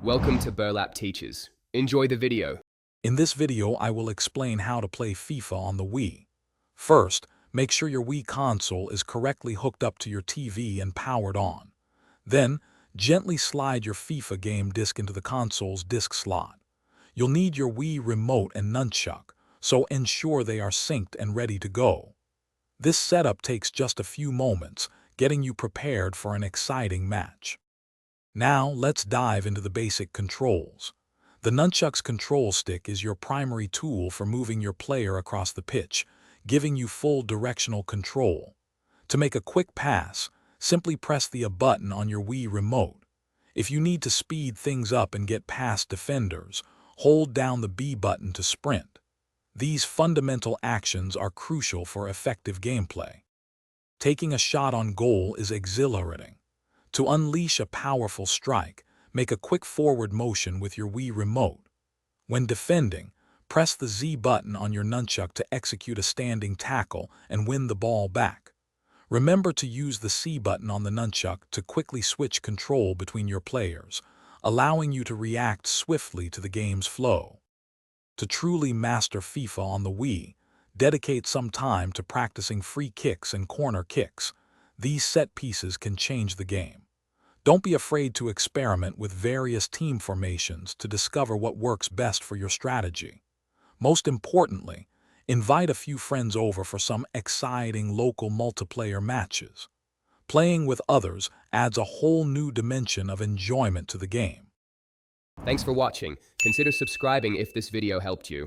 Welcome to Burlap Teachers. Enjoy the video. In this video, I will explain how to play FIFA on the Wii. First, make sure your Wii console is correctly hooked up to your TV and powered on. Then, gently slide your FIFA game disc into the console's disc slot. You'll need your Wii remote and nunchuck, so ensure they are synced and ready to go. This setup takes just a few moments, getting you prepared for an exciting match. Now, let's dive into the basic controls. The nunchuck's control stick is your primary tool for moving your player across the pitch, giving you full directional control. To make a quick pass, simply press the A button on your Wii remote. If you need to speed things up and get past defenders, hold down the B button to sprint. These fundamental actions are crucial for effective gameplay. Taking a shot on goal is exhilarating. To unleash a powerful strike, make a quick forward motion with your Wii remote. When defending, press the Z button on your nunchuck to execute a standing tackle and win the ball back. Remember to use the C button on the nunchuck to quickly switch control between your players, allowing you to react swiftly to the game's flow. To truly master FIFA on the Wii, dedicate some time to practicing free kicks and corner kicks. These set pieces can change the game. Don't be afraid to experiment with various team formations to discover what works best for your strategy. Most importantly, invite a few friends over for some exciting local multiplayer matches. Playing with others adds a whole new dimension of enjoyment to the game. Thanks for watching. Consider subscribing if this video helped you.